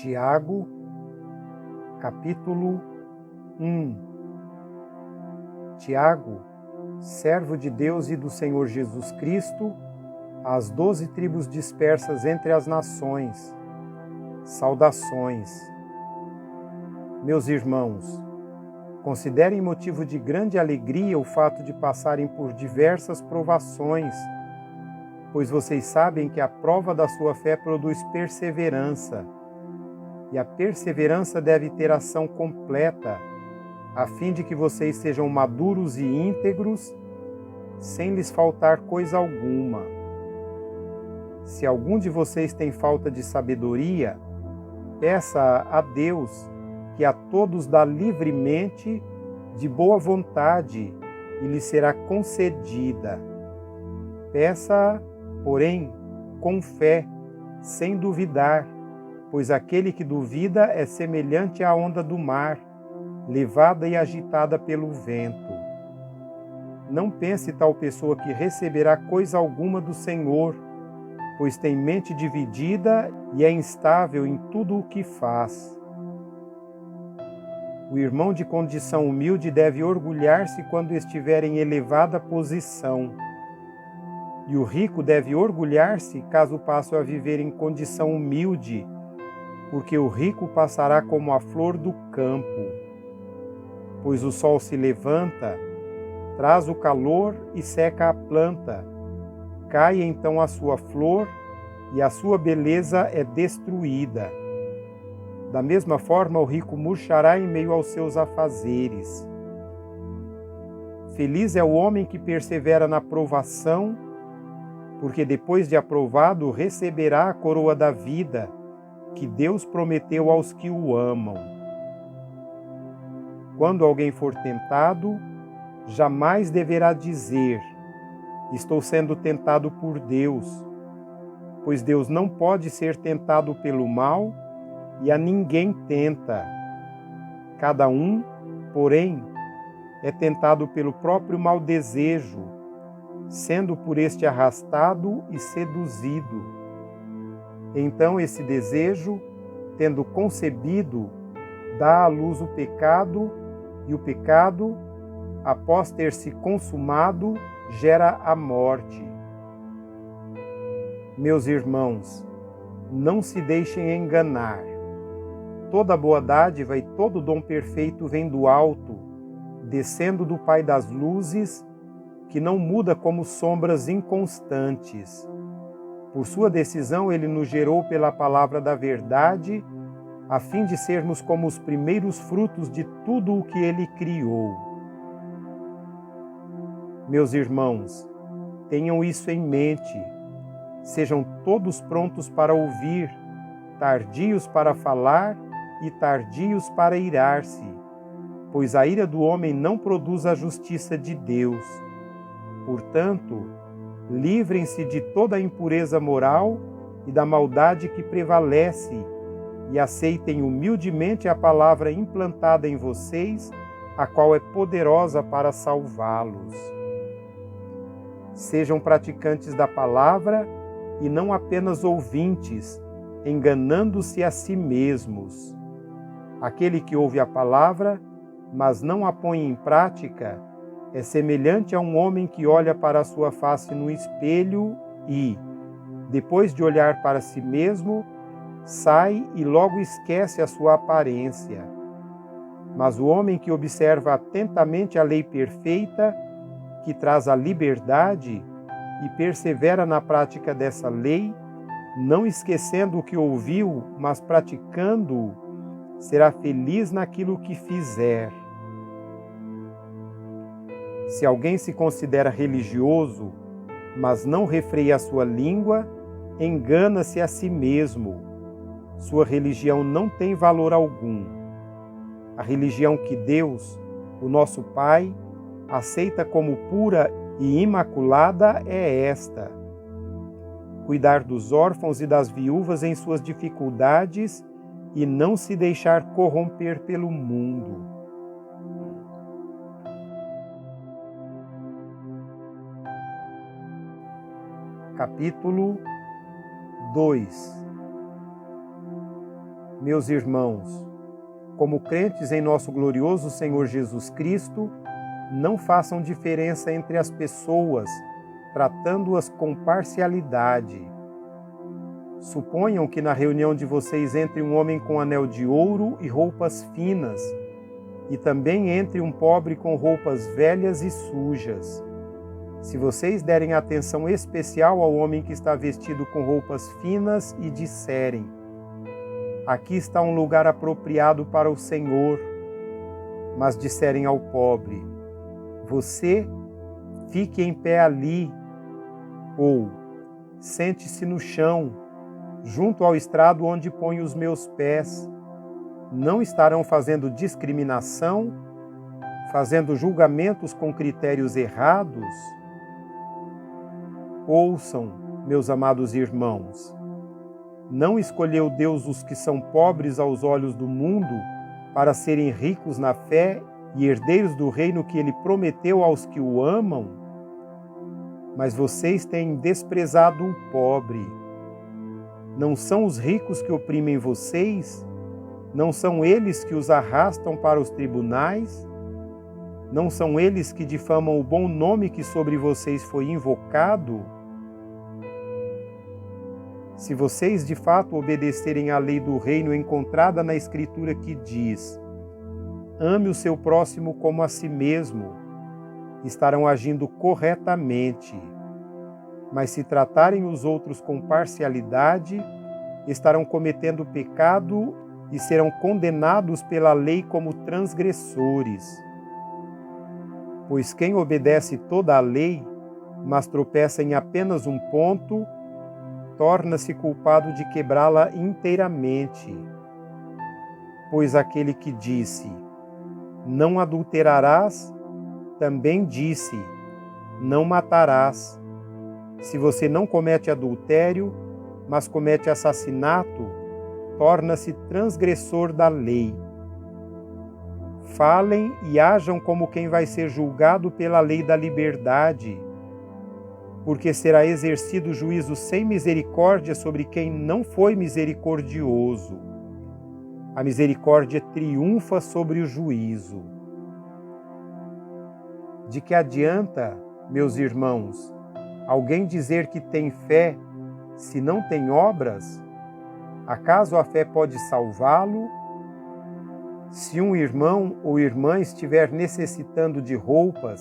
Tiago, capítulo 1. Tiago, servo de Deus e do Senhor Jesus Cristo, às 12 tribos dispersas entre as nações. Saudações. Meus irmãos, considerem motivo de grande alegria o fato de passarem por diversas provações, pois vocês sabem que a prova da sua fé produz perseverança, e a perseverança deve ter ação completa, a fim de que vocês sejam maduros e íntegros, sem lhes faltar coisa alguma. Se algum de vocês tem falta de sabedoria, peça a Deus, que a todos dá livremente, de boa vontade, e lhe será concedida. Peça, porém, com fé, sem duvidar, pois aquele que duvida é semelhante à onda do mar, levada e agitada pelo vento. Não pense tal pessoa que receberá coisa alguma do Senhor, pois tem mente dividida e é instável em tudo o que faz. O irmão de condição humilde deve orgulhar-se quando estiver em elevada posição, e o rico deve orgulhar-se caso passe a viver em condição humilde, porque o rico passará como a flor do campo. Pois o sol se levanta, traz o calor e seca a planta. Cai então a sua flor e a sua beleza é destruída. Da mesma forma, o rico murchará em meio aos seus afazeres. Feliz é o homem que persevera na provação, porque depois de aprovado receberá a coroa da vida, que Deus prometeu aos que o amam. Quando alguém for tentado, jamais deverá dizer: estou sendo tentado por Deus, pois Deus não pode ser tentado pelo mal e a ninguém tenta. Cada um, porém, é tentado pelo próprio mau desejo, sendo por este arrastado e seduzido. Então esse desejo, tendo concebido, dá à luz o pecado, e o pecado, após ter se consumado, gera a morte. Meus irmãos, não se deixem enganar. Toda boa dádiva e todo dom perfeito vem do alto, descendo do Pai das luzes, que não muda como sombras inconstantes. Por sua decisão, ele nos gerou pela palavra da verdade, a fim de sermos como os primeiros frutos de tudo o que ele criou. Meus irmãos, tenham isso em mente. Sejam todos prontos para ouvir, tardios para falar e tardios para irar-se, pois a ira do homem não produz a justiça de Deus. Portanto, livrem-se de toda a impureza moral e da maldade que prevalece e aceitem humildemente a palavra implantada em vocês, a qual é poderosa para salvá-los. Sejam praticantes da palavra e não apenas ouvintes, enganando-se a si mesmos. Aquele que ouve a palavra, mas não a põe em prática, é semelhante a um homem que olha para a sua face no espelho e, depois de olhar para si mesmo, sai e logo esquece a sua aparência. Mas o homem que observa atentamente a lei perfeita, que traz a liberdade, e persevera na prática dessa lei, não esquecendo o que ouviu, mas praticando-o, será feliz naquilo que fizer. Se alguém se considera religioso, mas não refreia a sua língua, engana-se a si mesmo. Sua religião não tem valor algum. A religião que Deus, o nosso Pai, aceita como pura e imaculada é esta: cuidar dos órfãos e das viúvas em suas dificuldades e não se deixar corromper pelo mundo. Capítulo 2. Meus irmãos, como crentes em nosso glorioso Senhor Jesus Cristo, não façam diferença entre as pessoas, tratando-as com parcialidade. Suponham que na reunião de vocês entre um homem com anel de ouro e roupas finas, e também entre um pobre com roupas velhas e sujas. Se vocês derem atenção especial ao homem que está vestido com roupas finas e disserem: aqui está um lugar apropriado para o Senhor, mas disserem ao pobre: você fique em pé ali, ou sente-se no chão, junto ao estrado onde ponho os meus pés, não estarão fazendo discriminação, fazendo julgamentos com critérios errados? Ouçam, meus amados irmãos, não escolheu Deus os que são pobres aos olhos do mundo para serem ricos na fé e herdeiros do reino que ele prometeu aos que o amam? Mas vocês têm desprezado o pobre. Não são os ricos que oprimem vocês? Não são eles que os arrastam para os tribunais? Não são eles que difamam o bom nome que sobre vocês foi invocado? Se vocês de fato obedecerem à lei do reino encontrada na Escritura que diz: ame o seu próximo como a si mesmo, estarão agindo corretamente. Mas se tratarem os outros com parcialidade, estarão cometendo pecado e serão condenados pela lei como transgressores. Pois quem obedece toda a lei, mas tropeça em apenas um ponto, torna-se culpado de quebrá-la inteiramente. Pois aquele que disse: não adulterarás, também disse: não matarás. Se você não comete adultério, mas comete assassinato, torna-se transgressor da lei. Falem e ajam como quem vai ser julgado pela lei da liberdade, porque será exercido juízo sem misericórdia sobre quem não foi misericordioso. A misericórdia triunfa sobre o juízo. De que adianta, meus irmãos, alguém dizer que tem fé se não tem obras? Acaso a fé pode salvá-lo? Se um irmão ou irmã estiver necessitando de roupas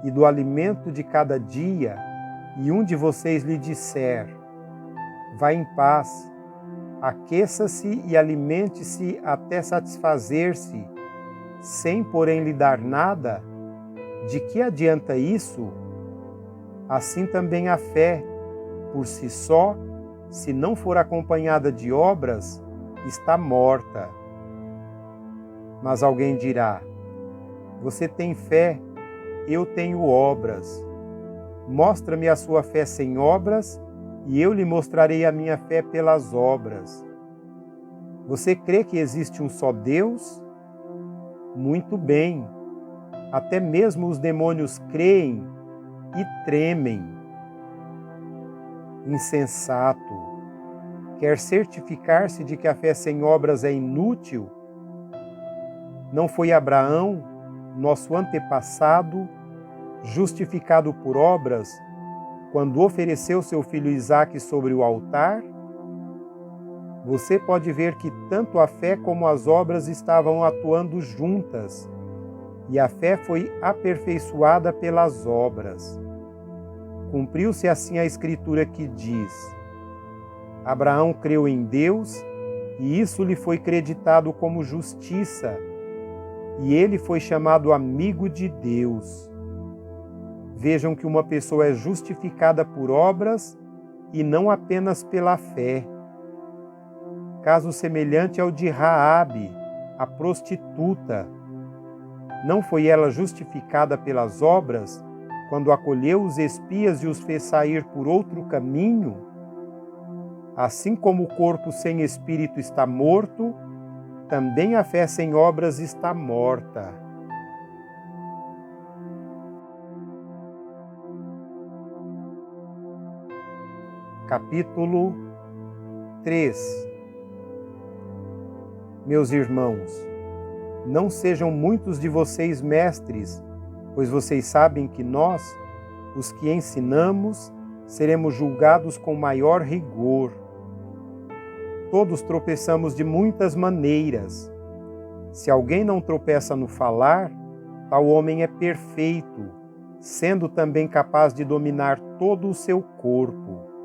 e do alimento de cada dia, e um de vocês lhe disser: vá em paz, aqueça-se e alimente-se até satisfazer-se, sem porém lhe dar nada, de que adianta isso? Assim também a fé, por si só, se não for acompanhada de obras, está morta. Mas alguém dirá: você tem fé, eu tenho obras. Mostra-me a sua fé sem obras, e eu lhe mostrarei a minha fé pelas obras. Você crê que existe um só Deus? Muito bem. Até mesmo os demônios creem e tremem. Insensato! Quer certificar-se de que a fé sem obras é inútil? Não foi Abraão, nosso antepassado, justificado por obras, quando ofereceu seu filho Isaque sobre o altar? Você pode ver que tanto a fé como as obras estavam atuando juntas, e a fé foi aperfeiçoada pelas obras. Cumpriu-se assim a Escritura que diz: Abraão creu em Deus, e isso lhe foi creditado como justiça, e ele foi chamado amigo de Deus. Vejam que uma pessoa é justificada por obras e não apenas pela fé. Caso semelhante ao de Raabe, a prostituta. Não foi ela justificada pelas obras quando acolheu os espias e os fez sair por outro caminho? Assim como o corpo sem espírito está morto, também a fé sem obras está morta. Capítulo 3. Meus irmãos, não sejam muitos de vocês mestres, pois vocês sabem que nós, os que ensinamos, seremos julgados com maior rigor. Todos tropeçamos de muitas maneiras. Se alguém não tropeça no falar, tal homem é perfeito, sendo também capaz de dominar todo o seu corpo.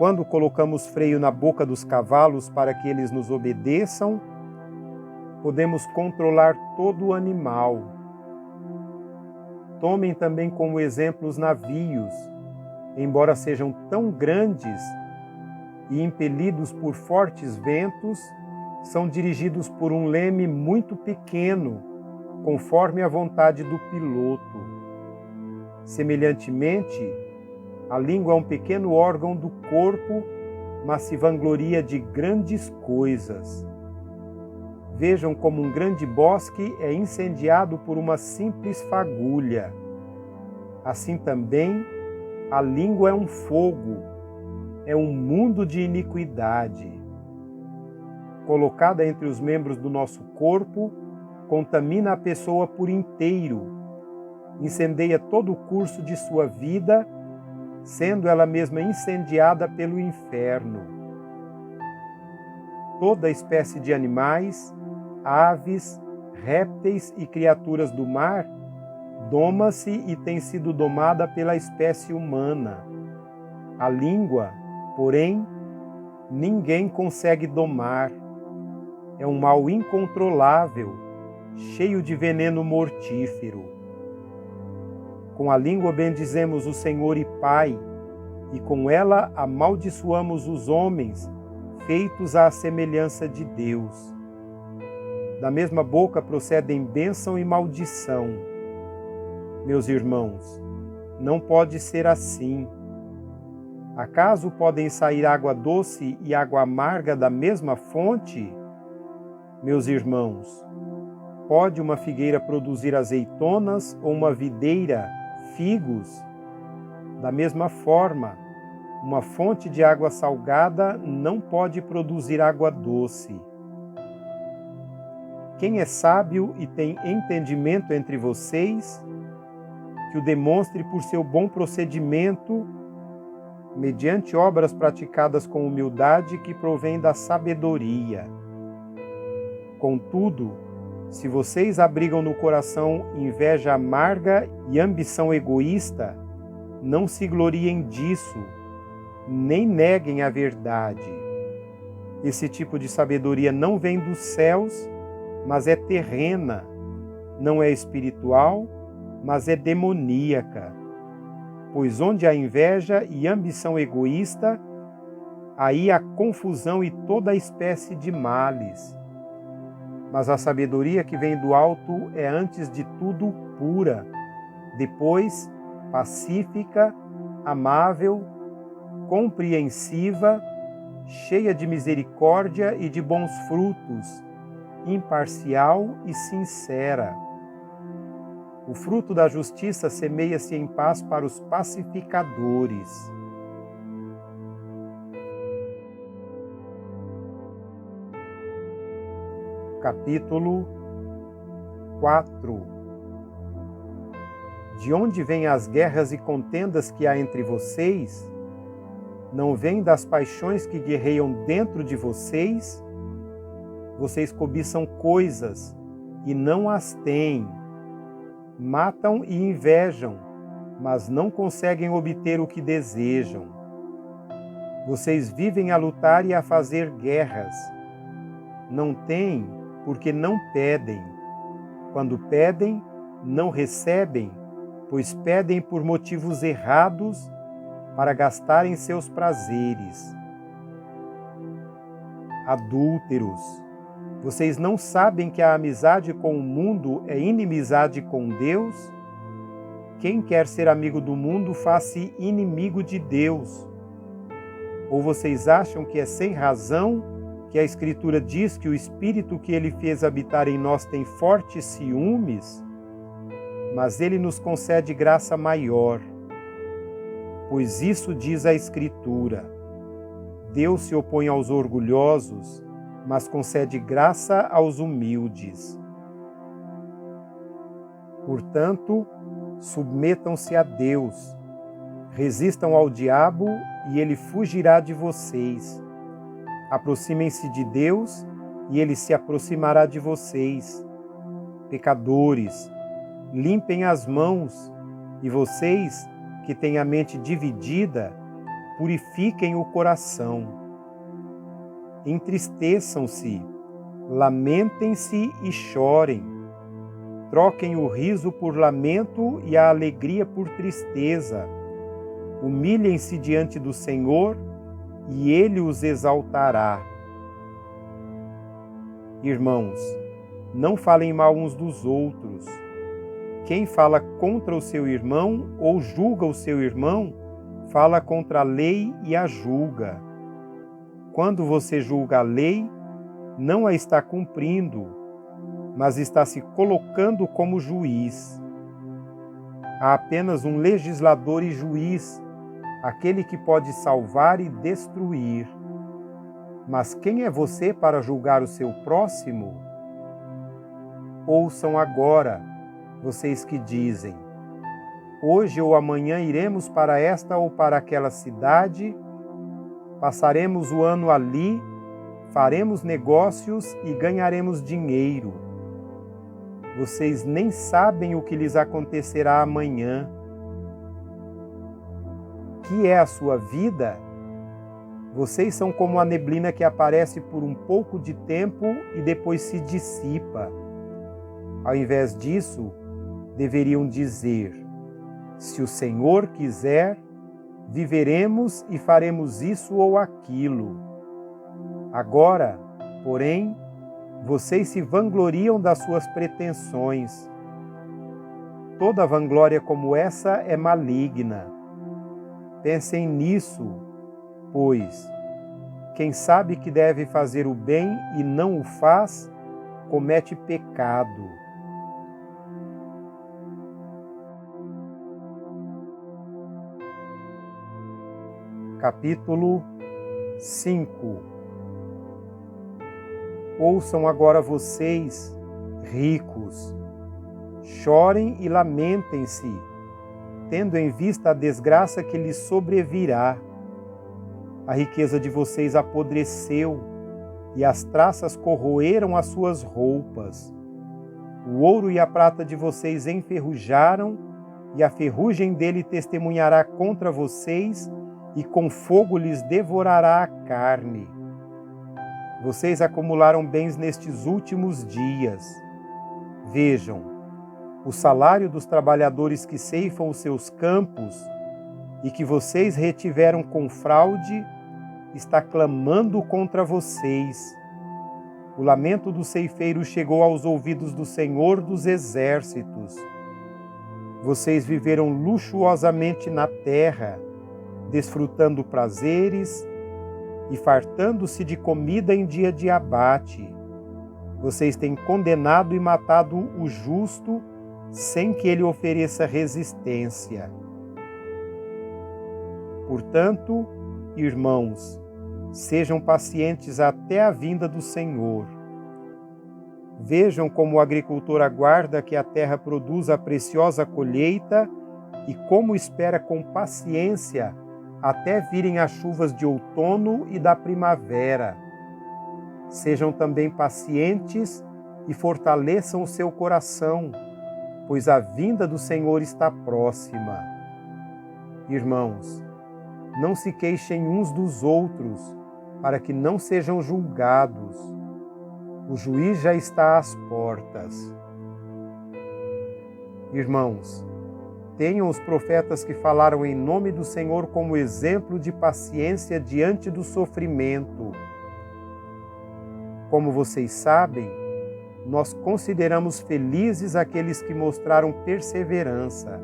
Quando colocamos freio na boca dos cavalos para que eles nos obedeçam, podemos controlar todo o animal. Tomem também como exemplo os navios, embora sejam tão grandes e impelidos por fortes ventos, são dirigidos por um leme muito pequeno, conforme a vontade do piloto. Semelhantemente, a língua é um pequeno órgão do corpo, mas se vangloria de grandes coisas. Vejam como um grande bosque é incendiado por uma simples fagulha. Assim também, a língua é um fogo, é um mundo de iniquidade. Colocada entre os membros do nosso corpo, contamina a pessoa por inteiro, incendeia todo o curso de sua vida, sendo ela mesma incendiada pelo inferno. Toda espécie de animais, aves, répteis e criaturas do mar doma-se e tem sido domada pela espécie humana. A língua, porém, ninguém consegue domar. É um mal incontrolável, cheio de veneno mortífero. Com a língua bendizemos o Senhor e Pai, e com ela amaldiçoamos os homens, feitos à semelhança de Deus. Da mesma boca procedem bênção e maldição. Meus irmãos, não pode ser assim. Acaso podem sair água doce e água amarga da mesma fonte? Meus irmãos, pode uma figueira produzir azeitonas ou uma videira figos? Da mesma forma, uma fonte de água salgada não pode produzir água doce. Quem é sábio e tem entendimento entre vocês, que o demonstre por seu bom procedimento, mediante obras praticadas com humildade que provém da sabedoria. Contudo, se vocês abrigam no coração inveja amarga e ambição egoísta, não se gloriem disso, nem neguem a verdade. Esse tipo de sabedoria não vem dos céus, mas é terrena, não é espiritual, mas é demoníaca. Pois onde há inveja e ambição egoísta, aí há confusão e toda espécie de males. Mas a sabedoria que vem do alto é antes de tudo pura, depois pacífica, amável, compreensiva, cheia de misericórdia e de bons frutos, imparcial e sincera. O fruto da justiça semeia-se em paz para os pacificadores. Capítulo 4. De onde vêm as guerras e contendas que há entre vocês? Não vêm das paixões que guerreiam dentro de vocês? Vocês cobiçam coisas e não as têm. Matam e invejam, mas não conseguem obter o que desejam. Vocês vivem a lutar e a fazer guerras. Não têm, porque não pedem. Quando pedem, não recebem, pois pedem por motivos errados para gastarem seus prazeres. Adúlteros, vocês não sabem que a amizade com o mundo é inimizade com Deus? Quem quer ser amigo do mundo faz-se inimigo de Deus. Ou vocês acham que é sem razão que a Escritura diz que o Espírito que Ele fez habitar em nós tem fortes ciúmes? Mas Ele nos concede graça maior. Pois isso diz a Escritura: Deus se opõe aos orgulhosos, mas concede graça aos humildes. Portanto, submetam-se a Deus, resistam ao diabo e ele fugirá de vocês. Aproximem-se de Deus e ele se aproximará de vocês. Pecadores, limpem as mãos, e vocês que têm a mente dividida, purifiquem o coração. Entristeçam-se, lamentem-se e chorem. Troquem o riso por lamento e a alegria por tristeza. Humilhem-se diante do Senhor e Ele os exaltará. Irmãos, não falem mal uns dos outros. Quem fala contra o seu irmão ou julga o seu irmão, fala contra a lei e a julga. Quando você julga a lei, não a está cumprindo, mas está se colocando como juiz. Há apenas um legislador e juiz, aquele que pode salvar e destruir. Mas quem é você para julgar o seu próximo? Ouçam agora, vocês que dizem: hoje ou amanhã iremos para esta ou para aquela cidade, passaremos o ano ali, faremos negócios e ganharemos dinheiro. Vocês nem sabem o que lhes acontecerá amanhã. Que é a sua vida? Vocês são como a neblina que aparece por um pouco de tempo e depois se dissipa. Ao invés disso, deveriam dizer: se o Senhor quiser, viveremos e faremos isso ou aquilo. Agora, porém, vocês se vangloriam das suas pretensões. Toda vanglória como essa é maligna. Pensem nisso, pois quem sabe que deve fazer o bem e não o faz, comete pecado. Capítulo 5. Ouçam agora vocês, ricos, chorem e lamentem-se, tendo em vista a desgraça que lhes sobrevirá. A riqueza de vocês apodreceu, e as traças corroeram as suas roupas. O ouro e a prata de vocês enferrujaram, e a ferrugem dele testemunhará contra vocês, e com fogo lhes devorará a carne. Vocês acumularam bens nestes últimos dias. Vejam, o salário dos trabalhadores que ceifam os seus campos e que vocês retiveram com fraude está clamando contra vocês. O lamento do ceifeiro chegou aos ouvidos do Senhor dos Exércitos. Vocês viveram luxuosamente na terra, desfrutando prazeres e fartando-se de comida em dia de abate. Vocês têm condenado e matado o justo sem que ele ofereça resistência. Portanto, irmãos, sejam pacientes até a vinda do Senhor. Vejam como o agricultor aguarda que a terra produza a preciosa colheita e como espera com paciência até virem as chuvas de outono e da primavera. Sejam também pacientes e fortaleçam o seu coração, pois a vinda do Senhor está próxima. Irmãos, não se queixem uns dos outros, para que não sejam julgados. O juiz já está às portas. Irmãos, tenham os profetas que falaram em nome do Senhor como exemplo de paciência diante do sofrimento. Como vocês sabem, nós consideramos felizes aqueles que mostraram perseverança.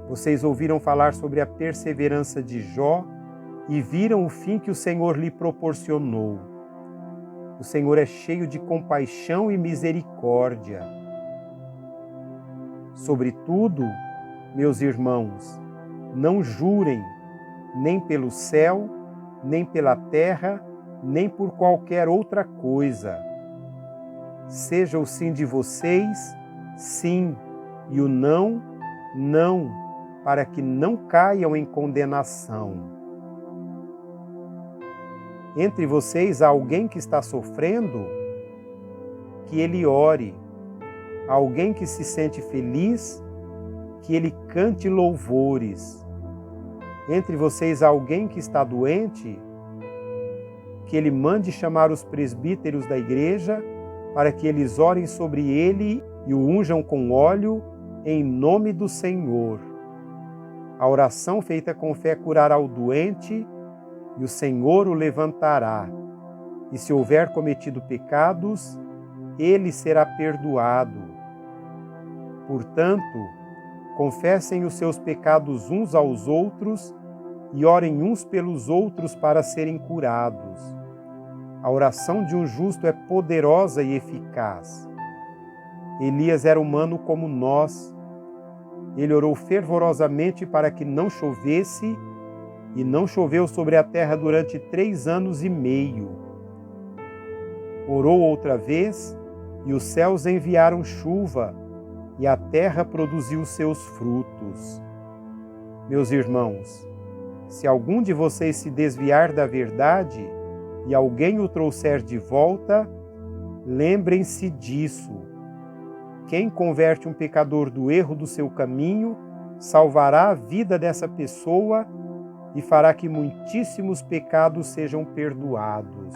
Vocês ouviram falar sobre a perseverança de Jó e viram o fim que o Senhor lhe proporcionou. O Senhor é cheio de compaixão e misericórdia. Sobretudo, meus irmãos, não jurem, nem pelo céu, nem pela terra, nem por qualquer outra coisa. Seja o sim de vocês, sim, e o não, não, para que não caiam em condenação. Entre vocês há alguém que está sofrendo? Que ele ore. Há alguém que se sente feliz? Que ele cante louvores. Entre vocês há alguém que está doente? Que ele mande chamar os presbíteros da igreja para que eles orem sobre ele e o unjam com óleo em nome do Senhor. A oração feita com fé curará o doente e o Senhor o levantará. E se houver cometido pecados, ele será perdoado. Portanto, confessem os seus pecados uns aos outros e orem uns pelos outros para serem curados. A oração de um justo é poderosa e eficaz. Elias era humano como nós. Ele orou fervorosamente para que não chovesse, e não choveu sobre a terra durante 3 anos e meio. Orou outra vez, e os céus enviaram chuva, e a terra produziu seus frutos. Meus irmãos, se algum de vocês se desviar da verdade e alguém o trouxer de volta, lembrem-se disso. Quem converte um pecador do erro do seu caminho, salvará a vida dessa pessoa e fará que muitíssimos pecados sejam perdoados.